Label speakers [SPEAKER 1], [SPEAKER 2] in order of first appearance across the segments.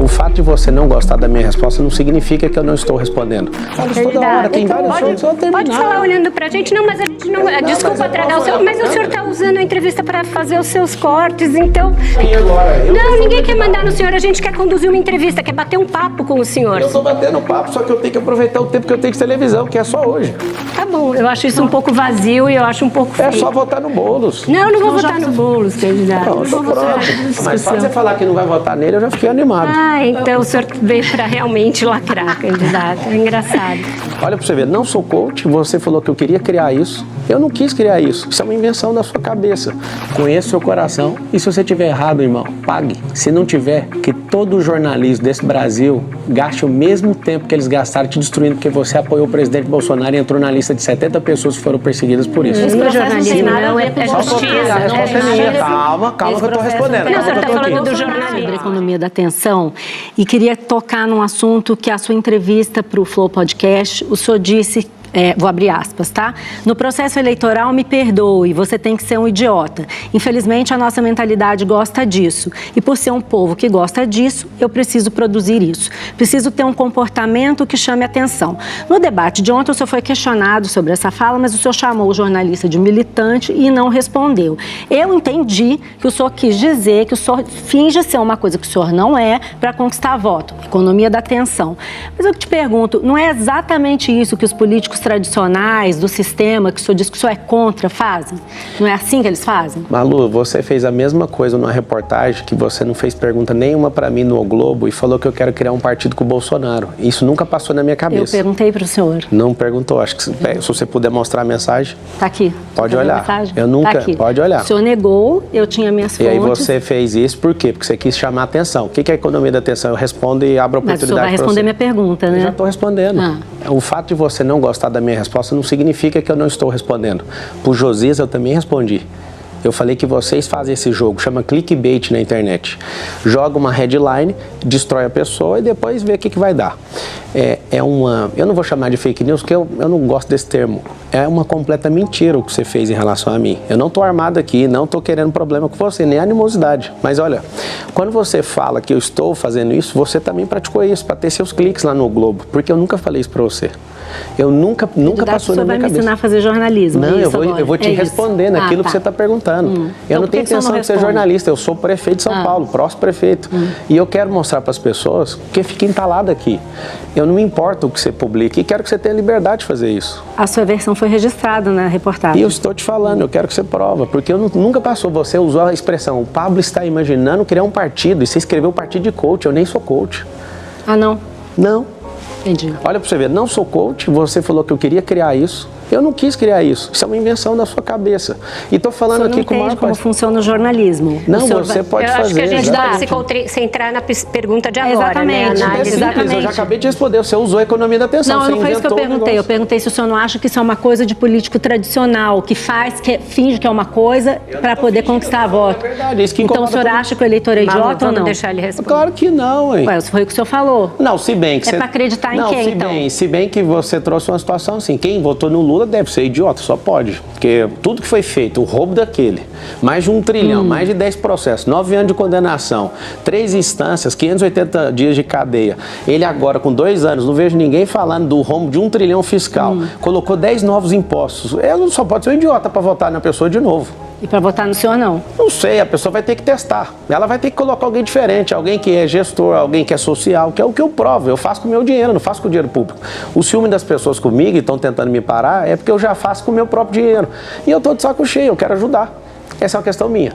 [SPEAKER 1] O fato de você não gostar da minha resposta não significa que eu não estou respondendo. Falo toda hora, tem vários outros, eu vou terminar.
[SPEAKER 2] Pode falar olhando pra gente, não, mas a gente não... desculpa tragar o seu... Mas o senhor tá usando a entrevista para fazer os seus cortes, então...
[SPEAKER 1] E agora?
[SPEAKER 2] Não, ninguém quer mandar no senhor, a gente quer conduzir uma entrevista, quer bater um papo com o senhor.
[SPEAKER 1] Eu tô batendo papo, só que eu tenho que aproveitar o tempo que eu tenho de televisão, que é só hoje.
[SPEAKER 2] Tá bom, eu acho isso um pouco vazio e eu acho um pouco feio.
[SPEAKER 1] É só votar no Boulos.
[SPEAKER 2] Não, eu não vou votar no Boulos, candidato.
[SPEAKER 1] Não, eu tô pronto. Mas só você falar que não vai votar nele, eu já fiquei animado.
[SPEAKER 2] Ah, então o senhor veio para realmente lacrar, candidato. É engraçado.
[SPEAKER 1] Olha pra você ver, não sou coach, você falou que eu queria criar isso. Eu não quis criar isso. Isso é uma invenção da sua cabeça. Conheça o seu coração e se você tiver errado, irmão, pague. Se não tiver, que todo jornalismo desse Brasil gaste o mesmo tempo que eles gastaram te destruindo porque você apoiou o presidente Bolsonaro e entrou na lista de 70 pessoas que foram perseguidas por isso.
[SPEAKER 2] Isso não é jornalismo, não, é justiça.
[SPEAKER 1] A resposta é minha. Calma que eu tô respondendo.
[SPEAKER 2] Não, você está falando do jornalismo.
[SPEAKER 3] Sobre a economia da atenção e queria tocar num assunto que a sua entrevista para o Flow Podcast, o senhor disse, vou abrir aspas, tá? No processo eleitoral, me perdoe, você tem que ser um idiota. Infelizmente, a nossa mentalidade gosta disso. E por ser um povo que gosta disso, eu preciso produzir isso. Preciso ter um comportamento que chame atenção. No debate de ontem, o senhor foi questionado sobre essa fala, mas o senhor chamou o jornalista de militante e não respondeu. Eu entendi que o senhor quis dizer que o senhor finge ser uma coisa que o senhor não é para conquistar voto. Economia da atenção. Mas eu te pergunto, não é exatamente isso que os políticos tradicionais do sistema, que o senhor diz que o senhor é contra, fazem? Não é assim que eles fazem?
[SPEAKER 1] Malu, você fez a mesma coisa numa reportagem que você não fez pergunta nenhuma pra mim no O Globo e falou que eu quero criar um partido com o Bolsonaro. Isso nunca passou na minha cabeça.
[SPEAKER 3] Eu perguntei pro senhor.
[SPEAKER 1] Não perguntou. Acho que se você puder mostrar a mensagem.
[SPEAKER 3] Tá aqui.
[SPEAKER 1] Pode olhar. Eu nunca.
[SPEAKER 3] Tá aqui.
[SPEAKER 1] Pode olhar.
[SPEAKER 3] O senhor negou, eu tinha minhas fontes.
[SPEAKER 1] E aí você fez isso por quê? Porque você quis chamar a atenção. O que é a economia da atenção? Eu respondo e abro a oportunidade.
[SPEAKER 3] Mas o senhor vai responder minha pergunta, né?
[SPEAKER 1] Eu já estou respondendo. O fato de você não gostar da minha resposta não significa que eu não estou respondendo. Pro Josias eu também respondi. Eu falei que vocês fazem esse jogo, chama clickbait na internet. Joga uma headline, destrói a pessoa e depois vê o que vai dar. Eu não vou chamar de fake news, porque eu não gosto desse termo. É uma completa mentira o que você fez em relação a mim. Eu não estou armado aqui, não estou querendo problema com você, nem animosidade. Mas olha, quando você fala que eu estou fazendo isso, você também praticou isso, para ter seus cliques lá no Globo. Porque eu nunca falei isso para você. Eu nunca passou na minha cabeça. Você vai me ensinar
[SPEAKER 3] a fazer jornalismo?
[SPEAKER 1] Não, eu vou te responder naquilo que você está perguntando. Eu não tenho intenção de ser jornalista, eu sou prefeito de São Paulo, próximo prefeito. E eu quero mostrar para as pessoas que fica entalado aqui. Eu não me importo o que você publica e quero que você tenha liberdade de fazer isso.
[SPEAKER 3] A sua versão foi registrada na reportagem.
[SPEAKER 1] E eu estou te falando, eu quero que você prova, porque nunca passou, você usou a expressão, o Pablo está imaginando criar um partido e você escreveu partido de coach, eu nem sou coach.
[SPEAKER 3] Ah, não?
[SPEAKER 1] Não.
[SPEAKER 3] Entendi.
[SPEAKER 1] Olha pra você ver, não sou coach, você falou que eu queria criar isso. Eu não quis criar isso. Isso é uma invenção da sua cabeça. E tô falando aqui com o maior
[SPEAKER 3] como funciona o jornalismo.
[SPEAKER 1] Não, você pode fazer.
[SPEAKER 2] Eu acho que a gente dá se concentrar na pergunta de agora,
[SPEAKER 3] exatamente,
[SPEAKER 2] né?
[SPEAKER 3] Exatamente.
[SPEAKER 1] Eu já acabei de responder. Você usou a economia da atenção.
[SPEAKER 3] Não foi isso que eu perguntei. Eu perguntei se o senhor não acha que isso é uma coisa de político tradicional, que finge que é uma coisa para poder conquistar voto.
[SPEAKER 1] É verdade. Isso que
[SPEAKER 3] então o senhor acha que o eleitor é idiota ou não?
[SPEAKER 2] Deixar ele responder.
[SPEAKER 1] Claro que não, hein?
[SPEAKER 3] Ué, foi o que o senhor falou.
[SPEAKER 1] Não, se bem que
[SPEAKER 3] é para acreditar em quem, então?
[SPEAKER 1] Se bem que você trouxe uma situação assim, quem votou no Lula deve ser idiota, só pode. Porque tudo que foi feito, o roubo daquele, mais de 1 trilhão, mais de 10 processos, 9 anos de condenação, 3 instâncias, 580 dias de cadeia. Ele agora, com 2 anos, não vejo ninguém falando do rombo de 1 trilhão fiscal. Colocou 10 novos impostos. Ele só pode ser um idiota para votar na pessoa de novo.
[SPEAKER 3] E para votar no senhor, não?
[SPEAKER 1] Não sei, a pessoa vai ter que testar. Ela vai ter que colocar alguém diferente, alguém que é gestor, alguém que é social, que é o que eu provo. Eu faço com o meu dinheiro, não faço com o dinheiro público. O ciúme das pessoas comigo e estão tentando me parar é porque eu já faço com o meu próprio dinheiro. E eu estou de saco cheio, eu quero ajudar. Essa é uma questão minha.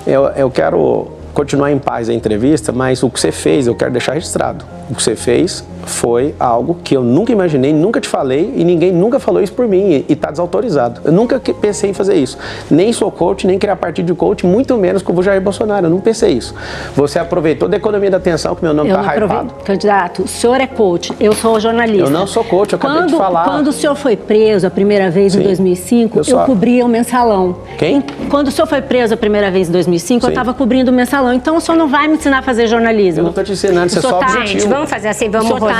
[SPEAKER 1] Eu quero continuar em paz a entrevista, mas o que você fez, eu quero deixar registrado. O que você fez foi algo que eu nunca imaginei, nunca te falei e ninguém nunca falou isso por mim e está desautorizado. Eu nunca pensei em fazer isso. Nem sou coach, nem criar partido de coach, muito menos com o Jair Bolsonaro. Eu não pensei isso. Você aproveitou da economia da atenção, que meu nome está hypado.
[SPEAKER 3] Candidato, o senhor é coach, eu sou jornalista.
[SPEAKER 1] Eu não sou coach, eu acabei de falar.
[SPEAKER 3] Quando o senhor foi preso a primeira vez em 2005, eu cobria o Mensalão.
[SPEAKER 1] Quem?
[SPEAKER 3] Quando o senhor foi preso a primeira vez em 2005, eu estava cobrindo o Mensalão. Então o senhor não vai me ensinar a fazer jornalismo.
[SPEAKER 1] Eu não estou te ensinando, você só objetivo.
[SPEAKER 2] Gente, vamos fazer assim, vamos rodar.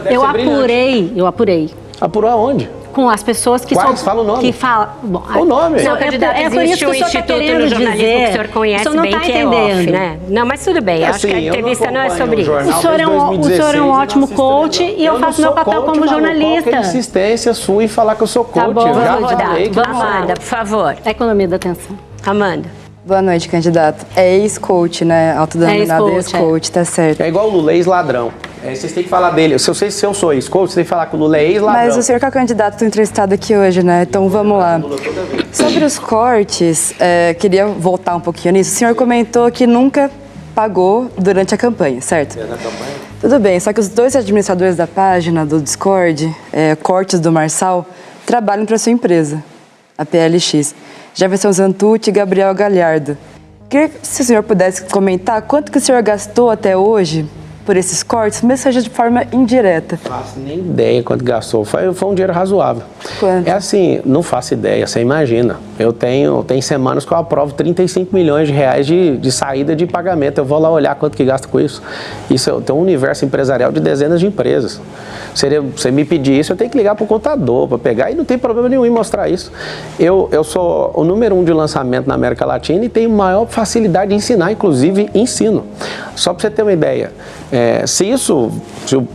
[SPEAKER 3] Eu apurei.
[SPEAKER 1] Apurou aonde?
[SPEAKER 3] com as pessoas que
[SPEAKER 1] Quais? Fala o nome.
[SPEAKER 3] Que fala, bom,
[SPEAKER 1] o nome.
[SPEAKER 2] Não, candidato,
[SPEAKER 3] é por isso que
[SPEAKER 2] existe
[SPEAKER 3] o
[SPEAKER 2] um
[SPEAKER 3] senhor está
[SPEAKER 2] instituto
[SPEAKER 3] querendo
[SPEAKER 2] no jornalismo
[SPEAKER 3] dizer,
[SPEAKER 2] que o senhor conhece
[SPEAKER 3] o senhor não
[SPEAKER 2] bem,
[SPEAKER 3] está
[SPEAKER 2] que é off,
[SPEAKER 3] entendendo.
[SPEAKER 2] né? Não, mas tudo bem, acho que a entrevista não é sobre isso.
[SPEAKER 3] O senhor é um ótimo coach e eu faço meu papel como jornalista.
[SPEAKER 1] Qual que é a insistência sua em falar que eu sou coach?
[SPEAKER 3] Tá bom,
[SPEAKER 1] eu já
[SPEAKER 3] vamos rodar.
[SPEAKER 1] falei que
[SPEAKER 3] Vamos lá.
[SPEAKER 2] Amanda, por favor.
[SPEAKER 3] Economia da atenção.
[SPEAKER 2] Amanda.
[SPEAKER 4] Boa noite, candidato. É ex-coach, né? Autodenominado ex-coach, tá certo.
[SPEAKER 1] É igual o Lula, ex-ladrão. Vocês têm que falar dele. Se eu sou ex-coach, vocês têm que falar que o Lula é ex-ladrão.
[SPEAKER 4] Mas o senhor que é o candidato entrevistado aqui hoje, né? Então vamos lá. Sobre os cortes, queria voltar um pouquinho nisso. O senhor comentou que nunca pagou durante a campanha, certo?
[SPEAKER 1] Na campanha?
[SPEAKER 4] Tudo bem, só que os dois administradores da página do Discord, Cortes do Marçal, trabalham para sua empresa, a PLX. Jefferson Zantucci e Gabriel Galhardo. Queria que se o senhor pudesse comentar quanto que o senhor gastou até hoje por esses cortes, mesmo que seja de forma indireta.
[SPEAKER 1] Não faço nem ideia quanto gastou. Foi um dinheiro razoável.
[SPEAKER 4] Quanto?
[SPEAKER 1] É assim, não faço ideia, você imagina. Tem semanas que eu aprovo 35 milhões de reais de saída de pagamento. Eu vou lá olhar quanto que gasta com isso. Tem um universo empresarial de dezenas de empresas. Você me pedir isso, eu tenho que ligar para o contador para pegar e não tem problema nenhum em mostrar isso. Eu sou o número 1 de lançamento na América Latina e tenho maior facilidade de ensinar, inclusive ensino. Só para você ter uma ideia, se o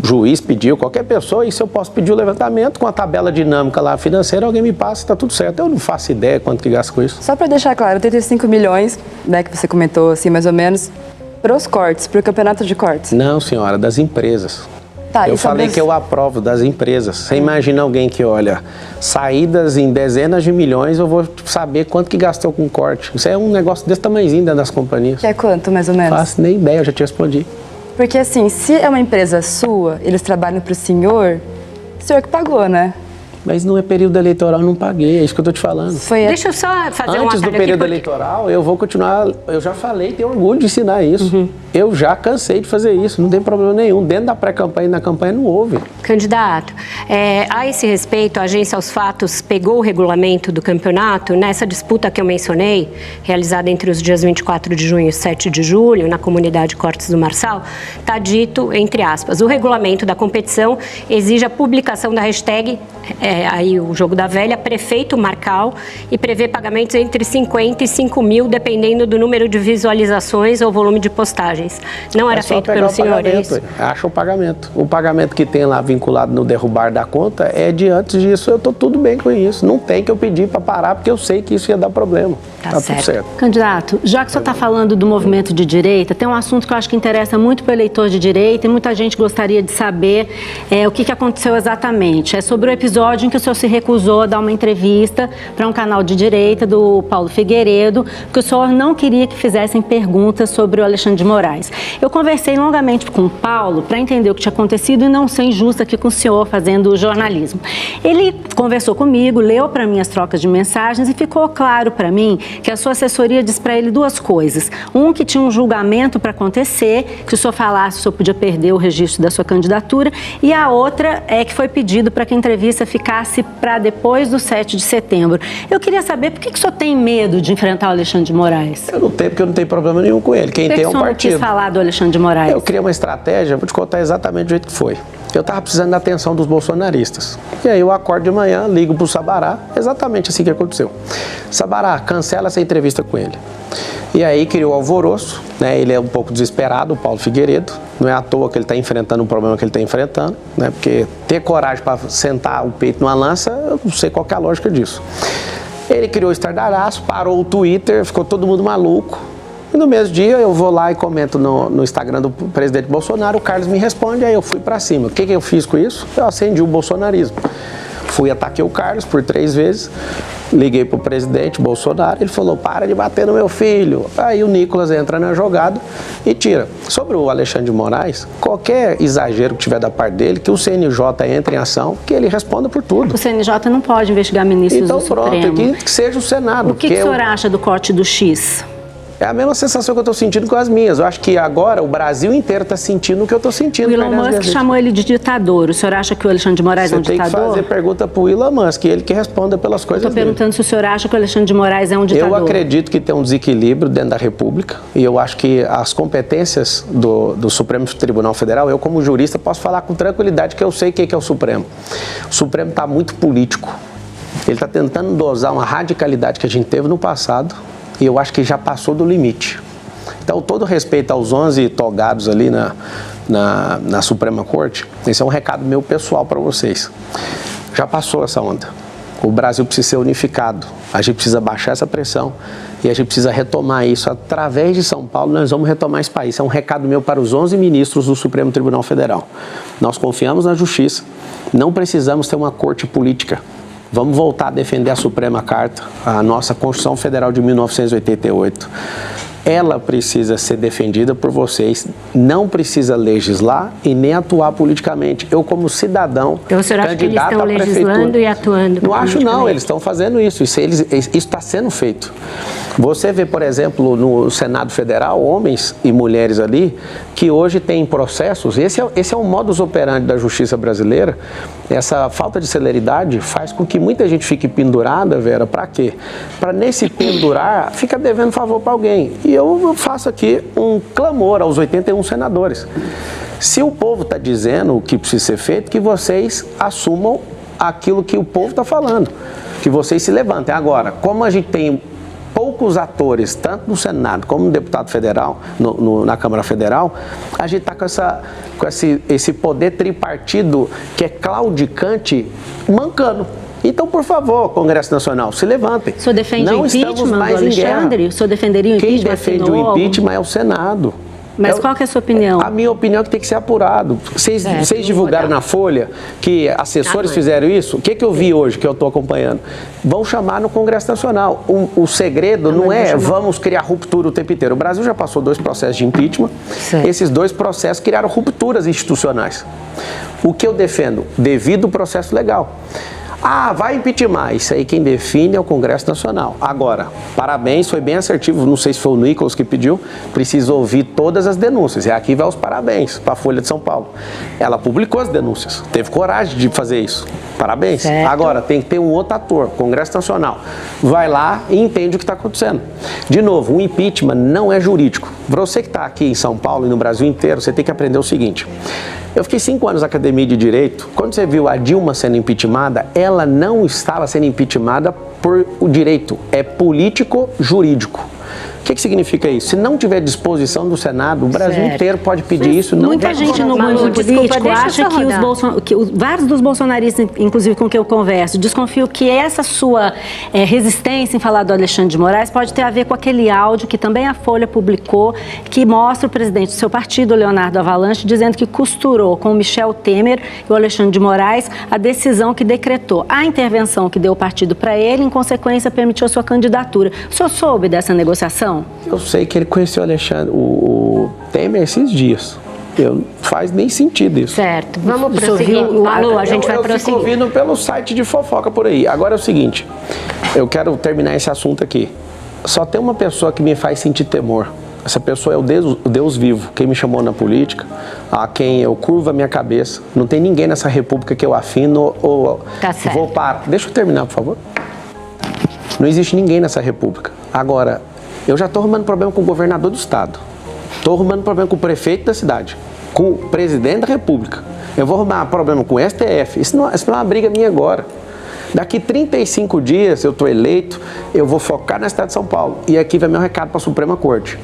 [SPEAKER 1] juiz pediu, qualquer pessoa, isso eu posso pedir o levantamento com a tabela dinâmica lá financeira, alguém me passa, está tudo certo. Eu não faço ideia quanto que gasta com isso.
[SPEAKER 4] Só para deixar claro, 35 milhões, né, que você comentou assim mais ou menos, para os cortes, para o campeonato de cortes.
[SPEAKER 1] Não, senhora, das empresas.
[SPEAKER 4] Tá,
[SPEAKER 1] eu falei que eu aprovo das empresas. Você imagina alguém que olha saídas em dezenas de milhões, eu vou saber quanto que gastou com corte. Isso é um negócio desse tamanhozinho dentro das companhias.
[SPEAKER 4] Que é quanto, mais ou menos?
[SPEAKER 1] Não faço nem ideia, eu já te respondi.
[SPEAKER 4] Porque assim, se é uma empresa sua, eles trabalham para o senhor que pagou, né?
[SPEAKER 1] Mas não é período eleitoral, eu não paguei, é isso que eu tô te falando.
[SPEAKER 2] Deixa eu só fazer
[SPEAKER 1] Antes do período eleitoral, eu vou continuar, eu já falei, tenho orgulho de ensinar isso. Eu já cansei de fazer isso, não tem problema nenhum. Dentro da pré-campanha e na campanha não houve.
[SPEAKER 2] Candidato, a esse respeito, a Agência aos Fatos pegou o regulamento do campeonato nessa disputa que eu mencionei, realizada entre os dias 24 de junho e 7 de julho, na comunidade Cortes do Marçal, está dito, entre aspas, o regulamento da competição exige a publicação da hashtag, aí o jogo da velha, prefeito Marcal, e prevê pagamentos entre 50 e 5 mil, dependendo do número de visualizações ou volume de postagens. Não era feito pelo senhor, é isso?
[SPEAKER 1] Acha o pagamento. O pagamento que tem lá vinculado no derrubar da conta é de antes disso, eu estou tudo bem com isso. Não tem que eu pedir para parar, porque eu sei que isso ia dar problema. Tá tudo certo.
[SPEAKER 3] Candidato, já que o senhor está falando do movimento de direita, tem um assunto que eu acho que interessa muito para o eleitor de direita e muita gente gostaria de saber o que aconteceu exatamente. É sobre o episódio em que o senhor se recusou a dar uma entrevista para um canal de direita do Paulo Figueiredo, porque o senhor não queria que fizessem perguntas sobre o Alexandre de Moraes. Eu conversei longamente com o Paulo para entender o que tinha acontecido e não ser injusta aqui com o senhor fazendo jornalismo. Ele conversou comigo, leu para mim as trocas de mensagens e ficou claro para mim que a sua assessoria disse para ele duas coisas. Um, que tinha um julgamento para acontecer, que se o senhor falasse, o senhor podia perder o registro da sua candidatura, e a outra é que foi pedido para que a entrevista ficasse para depois do 7 de setembro. Eu queria saber por que o senhor tem medo de enfrentar o Alexandre de Moraes?
[SPEAKER 1] Eu não tenho, porque eu não tenho problema nenhum com ele. Quem tem é um partido.
[SPEAKER 3] Falar do Alexandre de Moraes?
[SPEAKER 1] Eu criei uma estratégia, vou te contar exatamente do jeito que foi. Eu estava precisando da atenção dos bolsonaristas. E aí eu acordo de manhã, ligo para o Sabará, exatamente assim que aconteceu. Sabará, cancela essa entrevista com ele. E aí criou alvoroço, né? Ele é um pouco desesperado, o Paulo Figueiredo. Não é à toa que ele está enfrentando o problema que ele está enfrentando, né? Porque ter coragem para sentar o peito numa lança, eu não sei qual que é a lógica disso. Ele criou o estardalhaço, parou o Twitter, ficou todo mundo maluco. E no mesmo dia eu vou lá e comento no Instagram do presidente Bolsonaro, o Carlos me responde, aí eu fui pra cima. O que eu fiz com isso? Eu acendi o bolsonarismo. Fui, ataquei o Carlos por 3 vezes, liguei pro presidente Bolsonaro, ele falou, para de bater no meu filho. Aí o Nicolas entra na jogada e tira. Sobre o Alexandre de Moraes, qualquer exagero que tiver da parte dele, que o CNJ entre em ação, que ele responda por tudo.
[SPEAKER 3] O CNJ não pode investigar ministros do Supremo.
[SPEAKER 1] Então pronto, que seja o Senado.
[SPEAKER 3] O que o senhor acha do corte do X?
[SPEAKER 1] É a mesma sensação que eu estou sentindo com as minhas. Eu acho que agora o Brasil inteiro está sentindo o que eu estou sentindo.
[SPEAKER 3] O Elon Musk chamou ele de ditador. O senhor acha que o Alexandre de Moraes é um ditador?
[SPEAKER 1] Você tem que fazer pergunta para o Elon Musk, ele que responda pelas coisas dele.
[SPEAKER 3] Estou perguntando se o senhor acha que o Alexandre de Moraes é um ditador.
[SPEAKER 1] Eu acredito que tem um desequilíbrio dentro da República e eu acho que as competências do Supremo Tribunal Federal, eu como jurista posso falar com tranquilidade que eu sei o que é o Supremo. O Supremo está muito político. Ele está tentando dosar uma radicalidade que a gente teve no passado e eu acho que já passou do limite. Então, todo respeito aos 11 togados ali na Suprema Corte, esse é um recado meu pessoal para vocês. Já passou essa onda. O Brasil precisa ser unificado. A gente precisa baixar essa pressão e a gente precisa retomar isso. Através de São Paulo, nós vamos retomar esse país. É um recado meu para os 11 ministros do Supremo Tribunal Federal. Nós confiamos na justiça. Não precisamos ter uma corte política. Vamos voltar a defender a Suprema Carta, a nossa Constituição Federal de 1988. Ela precisa ser defendida por vocês, não precisa legislar e nem atuar politicamente. Eu, como cidadão,
[SPEAKER 2] então, o senhor acha que eles estão legislando e atuando?
[SPEAKER 1] Não acho, não. Eles estão fazendo isso. Isso está sendo feito. Você vê, por exemplo, no Senado Federal, homens e mulheres ali, que hoje têm processos. Esse é o modus operandi da justiça brasileira. Essa falta de celeridade faz com que muita gente fique pendurada, Vera, para quê? Para nesse pendurar, fica devendo favor para alguém. E eu faço aqui um clamor aos 81 senadores. Se o povo está dizendo o que precisa ser feito, que vocês assumam aquilo que o povo está falando. Que vocês se levantem. Agora, como a gente tem poucos atores, tanto no Senado como no deputado federal, na Câmara Federal, a gente está com esse poder tripartido que é claudicante, mancando. Então, por favor, Congresso Nacional, se levantem.
[SPEAKER 3] O senhor defende o impeachment do Alexandre? O senhor defenderia o impeachment?
[SPEAKER 1] Quem defende o impeachment é o Senado.
[SPEAKER 3] Mas qual que é a sua opinião?
[SPEAKER 1] A minha opinião é que tem que ser apurado. Vocês divulgaram na Folha que assessores fizeram isso? O que eu vi hoje, que eu estou acompanhando? Vão chamar no Congresso Nacional. O segredo não é vamos criar ruptura o tempo inteiro. O Brasil já passou 2 processos de impeachment. Certo. Esses 2 processos criaram rupturas institucionais. O que eu defendo? Devido ao processo legal. Ah, vai impeachment. Isso aí quem define é o Congresso Nacional. Agora, parabéns, foi bem assertivo. Não sei se foi o Nicolas que pediu. Precisa ouvir todas as denúncias. E aqui vai os parabéns para a Folha de São Paulo. Ela publicou as denúncias. Teve coragem de fazer isso. Parabéns. Certo. Agora, tem que ter um outro ator, Congresso Nacional. Vai lá e entende o que está acontecendo. De novo, o impeachment não é jurídico. Você que está aqui em São Paulo e no Brasil inteiro, você tem que aprender o seguinte. Eu fiquei 5 anos na Academia de Direito. Quando você viu a Dilma sendo impeachmentada, ela não estava sendo impeachmentada por o direito, é político-jurídico. O que significa isso? Se não tiver disposição do Senado, o Brasil inteiro pode pedir isso. Não
[SPEAKER 3] muita gente no mundo político acha que vários dos bolsonaristas, inclusive com quem eu converso, desconfiam que essa sua resistência em falar do Alexandre de Moraes pode ter a ver com aquele áudio que também a Folha publicou, que mostra o presidente do seu partido, Leonardo Avalanche, dizendo que costurou com o Michel Temer e o Alexandre de Moraes a decisão que decretou a intervenção que deu o partido para ele, em consequência permitiu a sua candidatura. O senhor soube dessa negociação?
[SPEAKER 1] Eu sei que ele conheceu o Temer esses dias. Não faz nem sentido isso.
[SPEAKER 2] Certo. Vamos prosseguir. Malu, a gente vai prosseguir. Eu fico
[SPEAKER 1] ouvindo pelo site de fofoca por aí. Agora é o seguinte, eu quero terminar esse assunto aqui. Só tem uma pessoa que me faz sentir temor. Essa pessoa é o Deus vivo, quem me chamou na política, a quem eu curvo a minha cabeça. Não tem ninguém nessa república que eu afino ou vou para. Deixa eu terminar, por favor. Não existe ninguém nessa república. Agora, eu já estou arrumando problema com o governador do estado. Estou arrumando problema com o prefeito da cidade. Com o presidente da república. Eu vou arrumar problema com o STF. Isso não é uma briga minha agora. Daqui 35 dias eu estou eleito, eu vou focar na cidade de São Paulo. E aqui vai meu recado para a Suprema Corte.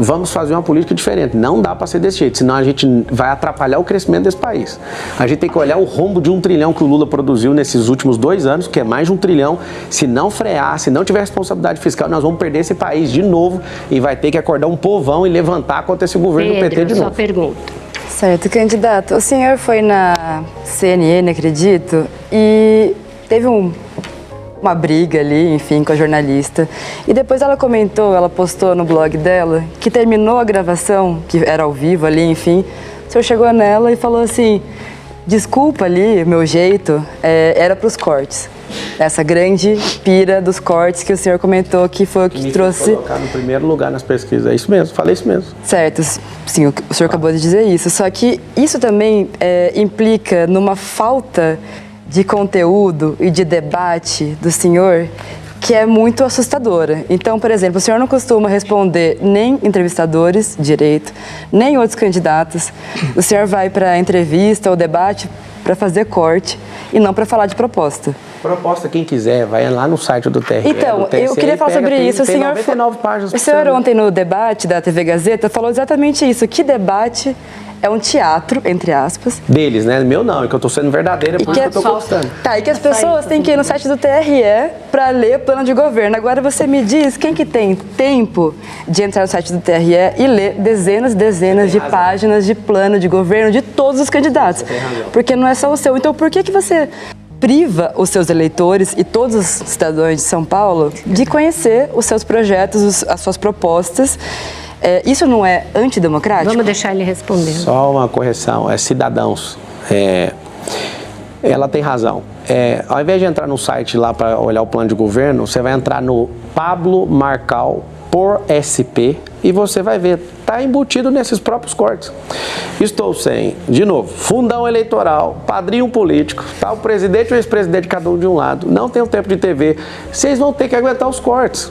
[SPEAKER 1] Vamos fazer uma política diferente. Não dá para ser desse jeito, senão a gente vai atrapalhar o crescimento desse país. A gente tem que olhar o rombo de 1 trilhão que o Lula produziu nesses últimos 2 anos, que é mais de 1 trilhão. Se não frear, se não tiver responsabilidade fiscal, nós vamos perder esse país de novo e vai ter que acordar um povão e levantar contra esse governo do PT de novo.
[SPEAKER 2] Só pergunta.
[SPEAKER 4] Certo, candidato. O senhor foi na CNN, acredito, e teve uma briga ali, enfim, com a jornalista. E depois ela comentou, ela postou no blog dela, que terminou a gravação, que era ao vivo ali, enfim. O senhor chegou nela e falou assim, desculpa ali, meu jeito, era para os cortes. Essa grande pira dos cortes que o senhor comentou que foi o que trouxe...
[SPEAKER 1] Colocar no primeiro lugar nas pesquisas, é isso mesmo, falei isso mesmo.
[SPEAKER 4] Certo, sim, o senhor acabou de dizer isso, só que isso também implica numa falta de conteúdo e de debate do senhor que é muito assustadora. Então, por exemplo, o senhor não costuma responder nem entrevistadores direito, nem outros candidatos. O senhor vai para a entrevista ou debate para fazer corte e não para falar de proposta.
[SPEAKER 1] Proposta, quem quiser, vai lá no site do TRE.
[SPEAKER 4] Então,
[SPEAKER 1] do TSE,
[SPEAKER 4] eu queria falar sobre isso.
[SPEAKER 1] Tem 99 páginas.
[SPEAKER 4] O senhor ontem no debate da TV Gazeta falou exatamente isso. Que debate é um teatro, entre aspas.
[SPEAKER 1] Deles, né? Meu não, é que eu tô sendo verdadeira, por isso que eu tô gostando.
[SPEAKER 4] Tá, e que as pessoas têm que ir no site do TRE para ler plano de governo. Agora você me diz, quem que tem tempo de entrar no site do TRE e ler dezenas e dezenas de páginas de plano de governo de todos os candidatos? Porque não é só o seu. Então por que você priva os seus eleitores e todos os cidadãos de São Paulo de conhecer os seus projetos, as suas propostas? Isso não é antidemocrático?
[SPEAKER 2] Vamos deixar ele responder.
[SPEAKER 1] Só uma correção, cidadãos. Ela tem razão. Ao invés de entrar no site lá para olhar o plano de governo, você vai entrar no Pablo Marcal por SP e você vai ver, está embutido nesses próprios cortes. Estou sem, de novo, fundão eleitoral, padrinho político, tá o presidente e o ex-presidente cada um de um lado, não tem um tempo de TV, vocês vão ter que aguentar os cortes.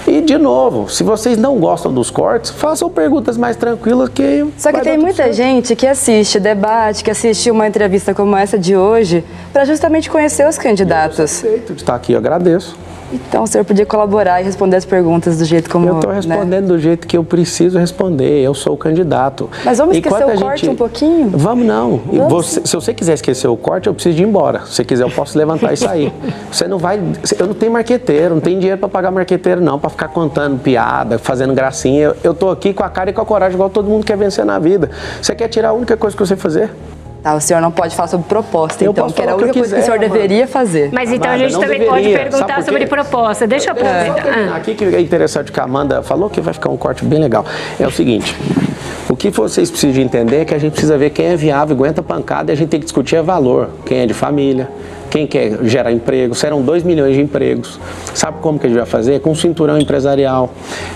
[SPEAKER 1] E, de novo, se vocês não gostam dos cortes, façam perguntas mais tranquilas que...
[SPEAKER 4] Só que tem muita gente que assiste debate, que assiste uma entrevista como essa de hoje, para justamente conhecer os candidatos.
[SPEAKER 1] Eu sou de estar aqui, eu agradeço.
[SPEAKER 4] Então, o senhor podia colaborar e responder as perguntas do jeito como...
[SPEAKER 1] Eu estou respondendo do jeito que eu preciso responder, eu sou o candidato.
[SPEAKER 4] Mas vamos esquecer o corte um pouquinho?
[SPEAKER 1] Vamos não. Se você quiser esquecer o corte, eu preciso de ir embora. Se você quiser, eu posso levantar e sair. Você não vai... Eu não tenho marqueteiro, não tenho dinheiro para pagar marqueteiro não, para ficar contando piada, fazendo gracinha. Eu estou aqui com a cara e com a coragem, igual todo mundo quer vencer na vida. Você quer tirar a única coisa que você fazer?
[SPEAKER 4] Tá, o senhor não pode falar sobre proposta, então, que era a única coisa que o senhor
[SPEAKER 1] Amanda.
[SPEAKER 4] deveria fazer.
[SPEAKER 2] Mas então a gente também pode perguntar sobre proposta. Deixa eu aproveitar.
[SPEAKER 1] Aqui que é interessante que a Amanda falou, que vai ficar um corte bem legal. É o seguinte, o que vocês precisam entender é que a gente precisa ver quem é viável, aguenta pancada, e a gente tem que discutir valor. Quem é de família, quem quer gerar emprego, serão 2 milhões de empregos. Sabe como que a gente vai fazer? Com um cinturão empresarial.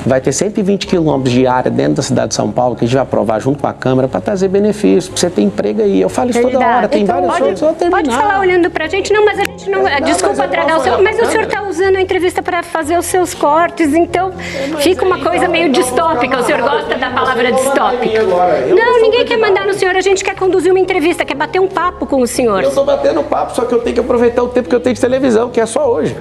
[SPEAKER 1] Vai ter 120 quilômetros de área dentro da cidade de São Paulo, que a gente vai aprovar junto com a Câmara para trazer benefícios, para você ter emprego aí. Eu falo isso toda hora, tem vários outros, eu vou terminar.
[SPEAKER 2] Pode falar olhando pra gente, não, mas a gente não... desculpa tragar o seu... Mas o senhor está usando a entrevista para fazer os seus cortes, então fica uma coisa meio distópica. O senhor gosta da palavra distópica? Não, ninguém quer mandar no senhor, a gente quer conduzir uma entrevista, quer bater um papo com o senhor.
[SPEAKER 1] Eu estou batendo papo, só que eu tenho que aproveitar o tempo que eu tenho de televisão, que é só hoje.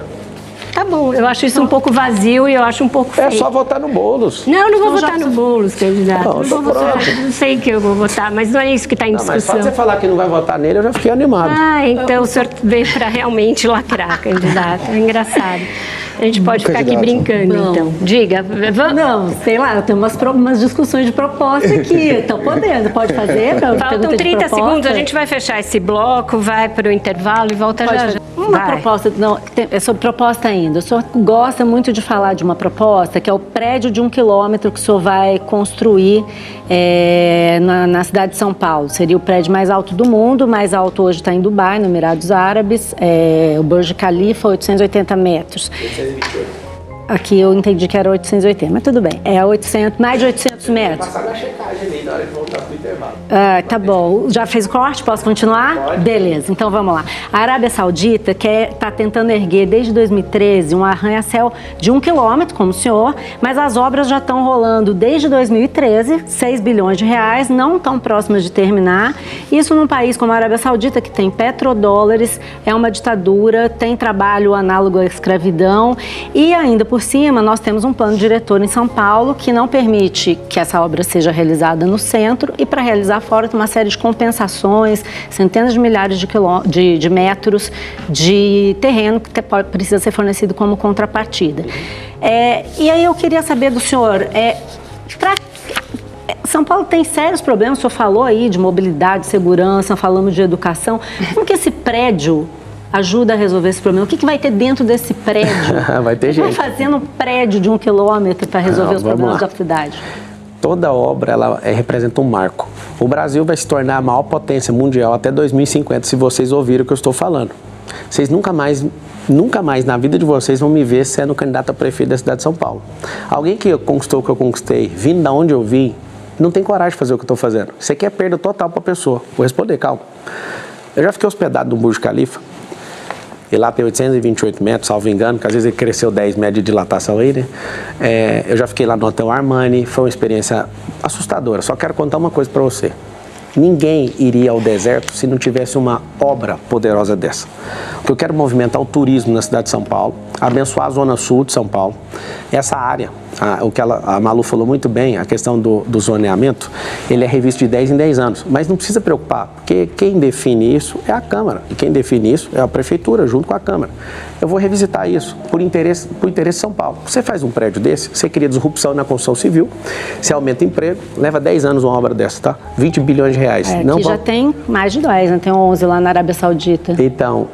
[SPEAKER 2] Tá bom, eu acho isso um pouco vazio e eu acho um pouco feio.
[SPEAKER 1] É só votar no Boulos.
[SPEAKER 2] Não, não vou votar no Boulos, candidato.
[SPEAKER 1] Não,
[SPEAKER 2] Não vou votar. Não sei que eu vou votar, mas não é isso que está em
[SPEAKER 1] Mas só
[SPEAKER 2] discussão.
[SPEAKER 1] você falar que não vai votar nele, eu já fiquei animado.
[SPEAKER 2] Ah, então o senhor veio para realmente lacrar, candidato. É engraçado. A gente pode ficar aqui brincando,
[SPEAKER 3] Não.
[SPEAKER 2] então. Diga.
[SPEAKER 3] Não, sei lá, eu tenho umas discussões de proposta aqui. Estão podendo, pode fazer?
[SPEAKER 2] Faltam 30 segundos, a gente vai fechar esse bloco, vai para o intervalo e volta já já.
[SPEAKER 3] Uma proposta, não, é sobre proposta ainda. O senhor gosta muito de falar de uma proposta, que é o prédio de 1 quilômetro que o senhor vai construir na cidade de São Paulo. Seria o prédio mais alto do mundo, o mais alto hoje está em Dubai, no Emirados Árabes, o Burj Khalifa, 880 metros. Aqui eu entendi que era 880, mas tudo bem. É 800, mais de 800 metros.
[SPEAKER 1] Passar na checagem ali na hora de voltar pro intervalo.
[SPEAKER 3] Ah, tá bom. Já fez o corte? Posso continuar?
[SPEAKER 1] Pode.
[SPEAKER 3] Beleza, então vamos lá. A Arábia Saudita está tentando erguer desde 2013 um arranha-céu de 1 quilômetro, como o senhor, mas as obras já estão rolando desde 2013, 6 bilhões de reais, não tão próximas de terminar. Isso num país como a Arábia Saudita, que tem petrodólares, é uma ditadura, tem trabalho análogo à escravidão e ainda por cima nós temos um plano diretor em São Paulo que não permite que essa obra seja realizada no centro e para realizar fora tem uma série de compensações, centenas de milhares de metros de terreno que precisa ser fornecido como contrapartida. E aí eu queria saber do senhor, São Paulo tem sérios problemas, o senhor falou aí de mobilidade, segurança, falamos de educação, como que esse prédio ajuda a resolver esse problema? O que vai ter dentro desse prédio?
[SPEAKER 1] Vai ter gente.
[SPEAKER 3] Vai fazendo um prédio de 1 quilômetro para resolver os problemas da cidade?
[SPEAKER 1] Toda obra ela representa um marco. O Brasil vai se tornar a maior potência mundial até 2050, se vocês ouviram o que eu estou falando. Vocês nunca mais Nunca mais na vida de vocês vão me ver sendo candidato a prefeito da cidade de São Paulo. Alguém que conquistou o que eu conquistei, vindo da onde eu vim, não tem coragem de fazer o que eu estou fazendo. Isso aqui é perda total para a pessoa. Vou responder, calma. Eu já fiquei hospedado no Burj Khalifa. E lá tem 828 metros, salvo engano, que às vezes ele cresceu 10 metros de dilatação aí, né? Eu já fiquei lá no Hotel Armani, foi uma experiência assustadora. Só quero contar uma coisa para você. Ninguém iria ao deserto se não tivesse uma obra poderosa dessa. Porque eu quero movimentar o turismo na cidade de São Paulo, abençoar a zona sul de São Paulo, essa área, o que a Malu falou muito bem, a questão do zoneamento, ele é revisto de 10 em 10 anos, mas não precisa preocupar, porque quem define isso é a Câmara, e quem define isso é a Prefeitura, junto com a Câmara. Eu vou revisitar isso por interesse de São Paulo. Você faz um prédio desse, você cria disrupção na construção civil, você aumenta o emprego, leva 10 anos uma obra dessa, tá? 20 bilhões de reais.
[SPEAKER 3] Que já tem mais de 10, né? Tem 11 lá na Arábia Saudita.
[SPEAKER 1] Então,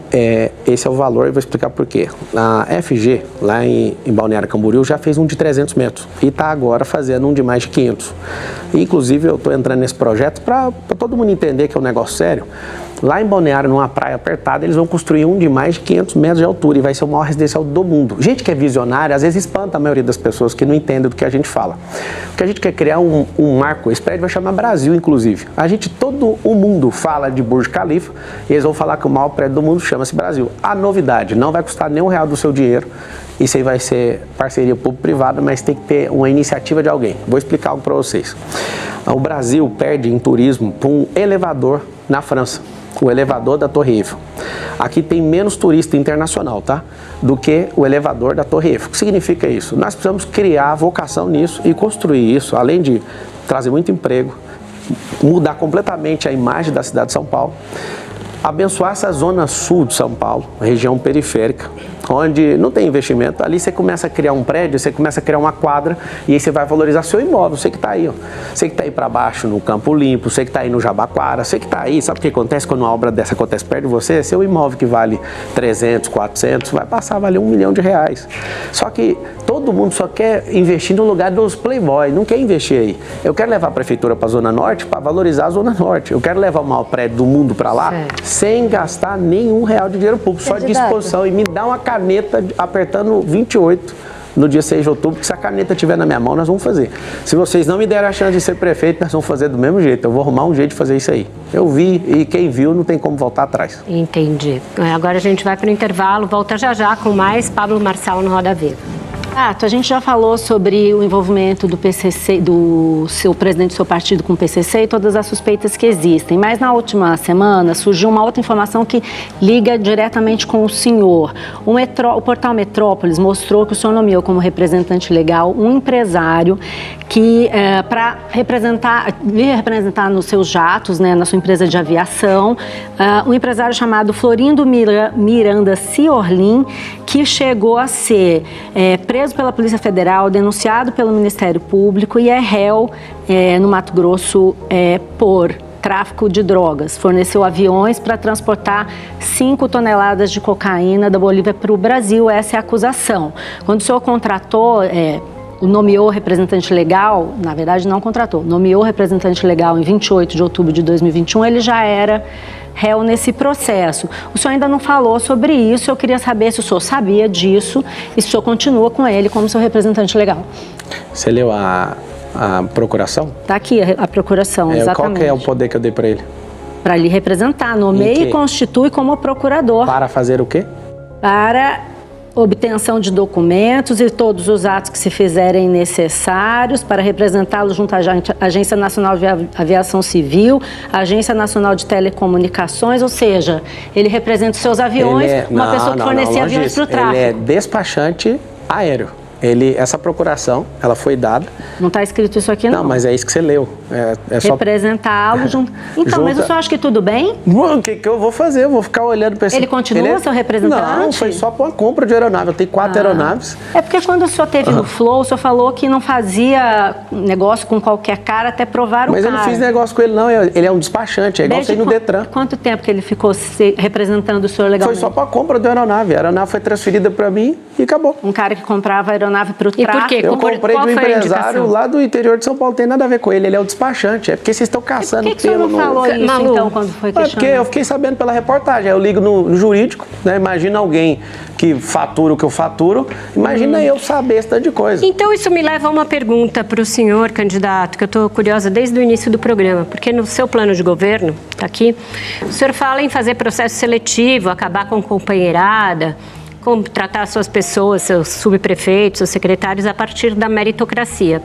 [SPEAKER 1] esse é o valor, e vou explicar por quê. A FG, lá em Balneário Camboriú, já fez um de 300 metros e está agora fazendo um de mais de 500. Inclusive, eu estou entrando nesse projeto para todo mundo entender que é um negócio sério. Lá em Balneário, numa praia apertada, eles vão construir um de mais de 500 metros de altura e vai ser o maior residencial do mundo. Gente que é visionária, às vezes espanta a maioria das pessoas que não entendem do que a gente fala. Porque a gente quer criar um marco, esse prédio vai chamar Brasil, inclusive. Todo o mundo fala de Burj Khalifa e eles vão falar que o maior prédio do mundo chama-se Brasil. A novidade, não vai custar nem R$1 do seu dinheiro. Isso aí vai ser parceria público-privada, mas tem que ter uma iniciativa de alguém. Vou explicar algo para vocês. O Brasil perde em turismo por um elevador na França. O elevador da Torre Eiffel. Aqui tem menos turista internacional, tá? Do que o elevador da Torre Eiffel. O que significa isso? Nós precisamos criar vocação nisso e construir isso, além de trazer muito emprego, mudar completamente a imagem da cidade de São Paulo, abençoar essa zona sul de São Paulo, região periférica, onde não tem investimento. Ali você começa a criar um prédio, você começa a criar uma quadra e aí você vai valorizar seu imóvel. Você que está aí, ó. Você que está aí para baixo no Campo Limpo, você que está aí no Jabaquara, você que está aí, sabe o que acontece quando uma obra dessa acontece perto de você? Seu imóvel que vale 300, 400, vai passar a valer R$1 milhão. Só que todo mundo só quer investir no lugar dos playboy, não quer investir aí. Eu quero levar a prefeitura para a Zona Norte para valorizar a Zona Norte. Eu quero levar o maior prédio do mundo para lá, sem gastar nenhum real de dinheiro público, só disposição. E me dá uma caneta apertando 28 no dia 6 de outubro, que se a caneta estiver na minha mão, nós vamos fazer. Se vocês não me derem a chance de ser prefeito, nós vamos fazer do mesmo jeito. Eu vou arrumar um jeito de fazer isso aí. Eu vi e quem viu não tem como voltar atrás.
[SPEAKER 2] Entendi. Agora a gente vai para o intervalo, volta já com mais Pablo Marçal no Roda Viva.
[SPEAKER 3] A gente já falou sobre o envolvimento do PCC, do seu presidente do seu partido com o PCC e todas as suspeitas que existem. Mas na última semana surgiu uma outra informação que liga diretamente com o senhor. O portal Metrópolis mostrou que o senhor nomeou como representante legal um empresário que, para representar nos seus jatos, né, na sua empresa de aviação, um empresário chamado Florindo Miranda Ciorlin, que chegou a ser preso pela Polícia Federal, denunciado pelo Ministério Público e é réu no Mato Grosso por tráfico de drogas. Forneceu aviões para transportar 5 toneladas de cocaína da Bolívia para o Brasil. Essa é a acusação. Quando o senhor contratou, nomeou representante legal, na verdade não contratou, nomeou representante legal em 28 de outubro de 2021, ele já era réu nesse processo. O senhor ainda não falou sobre isso, eu queria saber se o senhor sabia disso e se o senhor continua com ele como seu representante legal.
[SPEAKER 1] Você leu a procuração?
[SPEAKER 3] Está aqui a procuração, exatamente.
[SPEAKER 1] Qual que é o poder que eu dei para ele?
[SPEAKER 3] Para lhe representar, nomeia e constitui como procurador.
[SPEAKER 1] Para fazer o quê?
[SPEAKER 3] Para obtenção de documentos e todos os atos que se fizerem necessários para representá-lo junto à Agência Nacional de Aviação Civil, Agência Nacional de Telecomunicações, ou seja, ele representa os seus aviões, uma pessoa que fornecia aviões para o tráfico.
[SPEAKER 1] Ele é despachante aéreo. Essa procuração, ela foi dada.
[SPEAKER 3] Não está escrito isso aqui, não?
[SPEAKER 1] Não, mas é isso que você leu.
[SPEAKER 3] Representá-lo junto. Então, mas o senhor acha que tudo bem?
[SPEAKER 1] O que eu vou fazer? Eu vou ficar olhando para esse...
[SPEAKER 3] Ele continua seu representante?
[SPEAKER 1] Não, foi só para uma compra de aeronave. Eu tenho 4 aeronaves.
[SPEAKER 3] É porque quando o senhor esteve no Flow, o senhor falou que não fazia negócio com qualquer cara até provar o cara.
[SPEAKER 1] Mas eu não fiz negócio com ele, não. Ele é um despachante, é igual você ir no Detran.
[SPEAKER 3] Quanto tempo que ele ficou representando o senhor legalmente?
[SPEAKER 1] Foi só para a compra da aeronave. A aeronave foi transferida para mim e acabou.
[SPEAKER 3] Um cara que comprava aeronave aeronave para o
[SPEAKER 2] E por quê?
[SPEAKER 1] Eu comprei
[SPEAKER 2] Qual
[SPEAKER 1] de um
[SPEAKER 2] foi a
[SPEAKER 1] empresário
[SPEAKER 2] indicação?
[SPEAKER 1] lá do interior de São Paulo, tem nada a ver com ele é o despachante. É porque vocês estão caçando
[SPEAKER 3] Por que o senhor
[SPEAKER 1] pelo
[SPEAKER 3] não falou isso,
[SPEAKER 2] Malu,
[SPEAKER 3] então, quando foi
[SPEAKER 1] É porque
[SPEAKER 3] questionado?
[SPEAKER 1] eu fiquei sabendo pela reportagem. Aí eu ligo no jurídico, né? Imagina alguém que fatura o que eu faturo. Imagina eu saber esse tanto de coisa.
[SPEAKER 2] Então, isso me leva a uma pergunta para o senhor candidato, que eu estou curiosa desde o início do programa, porque no seu plano de governo, está aqui, o senhor fala em fazer processo seletivo, acabar com companheirada, contratar suas pessoas, seus subprefeitos, seus secretários a partir da meritocracia.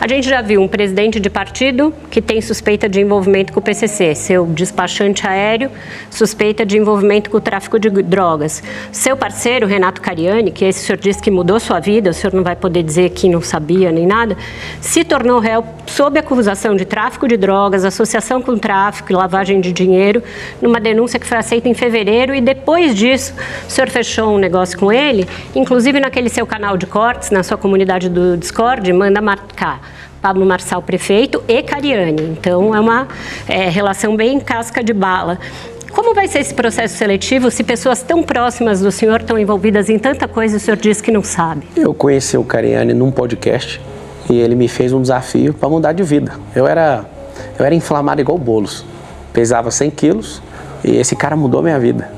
[SPEAKER 2] A gente já viu um presidente de partido que tem suspeita de envolvimento com o PCC, seu despachante aéreo, suspeita de envolvimento com o tráfico de drogas. Seu parceiro, Renato Cariani, que esse senhor disse que mudou sua vida, o senhor não vai poder dizer que não sabia nem nada, se tornou réu sob acusação de tráfico de drogas, associação com tráfico e lavagem de dinheiro, numa denúncia que foi aceita em fevereiro, e depois disso o senhor fechou um negócio com ele, inclusive naquele seu canal de cortes, na sua comunidade do Discord, manda marcar Pablo Marçal, prefeito, e Cariani. Então, é uma relação bem casca de bala. Como vai ser esse processo seletivo se pessoas tão próximas do senhor estão envolvidas em tanta coisa e o senhor diz que não sabe?
[SPEAKER 1] Eu conheci o Cariani num podcast e ele me fez um desafio para mudar de vida. Eu era inflamado igual bolos, pesava 100 quilos e esse cara mudou minha vida.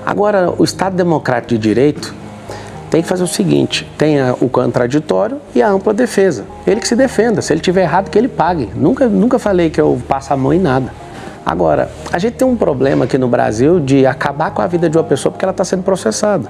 [SPEAKER 1] Agora, o Estado Democrático de Direito tem que fazer o seguinte, tem o contraditório e a ampla defesa. Ele que se defenda, se ele tiver errado, que ele pague. Nunca falei que eu passo a mão em nada. Agora, a gente tem um problema aqui no Brasil de acabar com a vida de uma pessoa porque ela está sendo processada.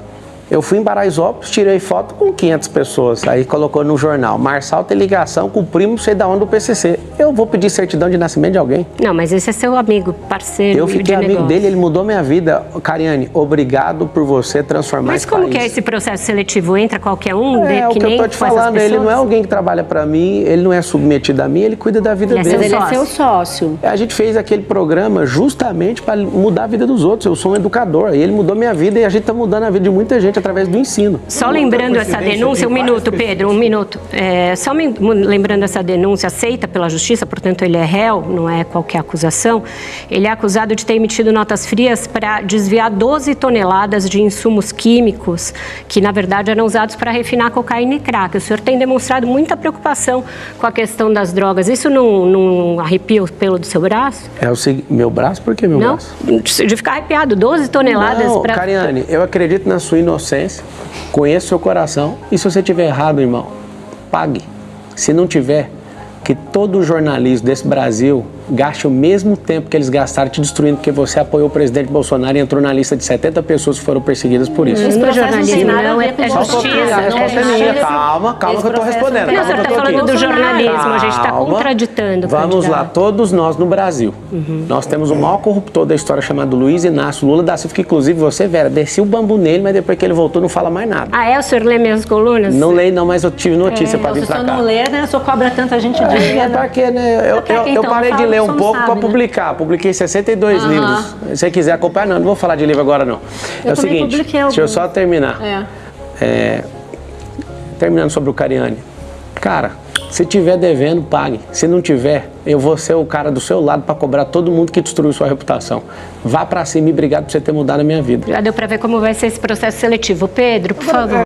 [SPEAKER 1] Eu fui em Paraisópolis, tirei foto com 500 pessoas, aí colocou no jornal, Marçal tem ligação com o primo, sei da onde, do PCC. Eu vou pedir certidão de nascimento de alguém?
[SPEAKER 2] Não, mas esse é seu amigo, parceiro de
[SPEAKER 1] Eu fiquei amigo
[SPEAKER 2] negócio.
[SPEAKER 1] dele, ele mudou minha vida. Cariani, obrigado por você transformar
[SPEAKER 2] Mas
[SPEAKER 1] esse
[SPEAKER 2] como
[SPEAKER 1] país.
[SPEAKER 2] que é esse processo seletivo? Entra qualquer um?
[SPEAKER 1] É o
[SPEAKER 2] que
[SPEAKER 1] que eu
[SPEAKER 2] nem
[SPEAKER 1] tô te
[SPEAKER 2] com essas
[SPEAKER 1] falando, ele não é
[SPEAKER 2] pessoas?
[SPEAKER 1] alguém que trabalha pra mim, ele não é submetido a mim, ele cuida da vida
[SPEAKER 2] Ele é
[SPEAKER 1] dele.
[SPEAKER 3] Mas ele é
[SPEAKER 2] sócio.
[SPEAKER 3] seu sócio.
[SPEAKER 1] A gente fez aquele programa justamente para mudar a vida dos outros. Eu sou um educador e ele mudou minha vida e a gente está mudando a vida de muita gente através do ensino.
[SPEAKER 2] Só lembrando essa denúncia, um minuto, Pedro, um minuto. Só lembrando essa denúncia aceita pela Justiça, portanto ele é réu, não é qualquer acusação. Ele é acusado de ter emitido notas frias para desviar 12 toneladas de insumos químicos que, na verdade, eram usados para refinar cocaína e crack. O senhor tem demonstrado muita preocupação com a questão das drogas. Isso não arrepia o pelo do seu braço?
[SPEAKER 1] É o seguinte, meu braço? Por que meu
[SPEAKER 2] Não?
[SPEAKER 1] braço?
[SPEAKER 2] De ficar arrepiado, 12 toneladas
[SPEAKER 1] Não,
[SPEAKER 2] para...
[SPEAKER 1] Cariani, eu acredito na sua inocência, conheço seu coração e se você tiver errado, irmão, pague. Se não tiver, que todo jornalismo desse Brasil gaste o mesmo tempo que eles gastaram te destruindo porque você apoiou o presidente Bolsonaro e entrou na lista de 70 pessoas que foram perseguidas por isso.
[SPEAKER 3] Esse
[SPEAKER 2] Não é
[SPEAKER 3] processo não tem
[SPEAKER 2] jornalismo,
[SPEAKER 3] nada a
[SPEAKER 2] não,
[SPEAKER 3] ver
[SPEAKER 2] é
[SPEAKER 3] com
[SPEAKER 2] justiça.
[SPEAKER 3] Bolsonaro,
[SPEAKER 1] A resposta é
[SPEAKER 3] não
[SPEAKER 1] minha.
[SPEAKER 3] esse-
[SPEAKER 1] Calma que eu tô
[SPEAKER 3] processo
[SPEAKER 1] respondendo.
[SPEAKER 3] tem
[SPEAKER 2] Não, o senhor
[SPEAKER 1] Calma que
[SPEAKER 2] está
[SPEAKER 1] eu tô
[SPEAKER 2] falando
[SPEAKER 1] aqui.
[SPEAKER 2] do jornalismo, a gente está
[SPEAKER 1] Calma.
[SPEAKER 2] contraditando.
[SPEAKER 1] Vamos lá,
[SPEAKER 2] candidato.
[SPEAKER 1] todos nós no Brasil. Nós temos o maior corruptor da história chamado Luiz Inácio Lula da Silva, que inclusive você, Vera, desci o bambu nele, mas depois que ele voltou não fala mais nada.
[SPEAKER 2] Ah, é? O senhor lê minhas colunas?
[SPEAKER 1] Não leio não, mas eu tive notícia pra
[SPEAKER 3] Se
[SPEAKER 1] vir
[SPEAKER 3] o
[SPEAKER 1] pra
[SPEAKER 3] senhor
[SPEAKER 1] cá.
[SPEAKER 3] não lê, né? O senhor cobra tanta gente de
[SPEAKER 1] É pra quê, né? Eu
[SPEAKER 3] então,
[SPEAKER 1] parei de
[SPEAKER 3] fala
[SPEAKER 1] ler
[SPEAKER 3] que
[SPEAKER 1] um
[SPEAKER 3] você não
[SPEAKER 1] pouco
[SPEAKER 3] sabe,
[SPEAKER 1] pra
[SPEAKER 3] né?
[SPEAKER 1] publicar. Publiquei 62 livros. Se você quiser acompanhar, não vou falar de livro agora não. É o
[SPEAKER 3] também
[SPEAKER 1] seguinte,
[SPEAKER 3] publiquei
[SPEAKER 1] deixa eu
[SPEAKER 3] alguns.
[SPEAKER 1] só terminar. Terminando sobre o Cariani. Cara, se tiver devendo, pague. Se não tiver, eu vou ser o cara do seu lado pra cobrar todo mundo que destruiu sua reputação. Vá pra cima e obrigado por você ter mudado a minha vida.
[SPEAKER 2] Já deu para ver como vai ser esse processo seletivo. Pedro, por favor.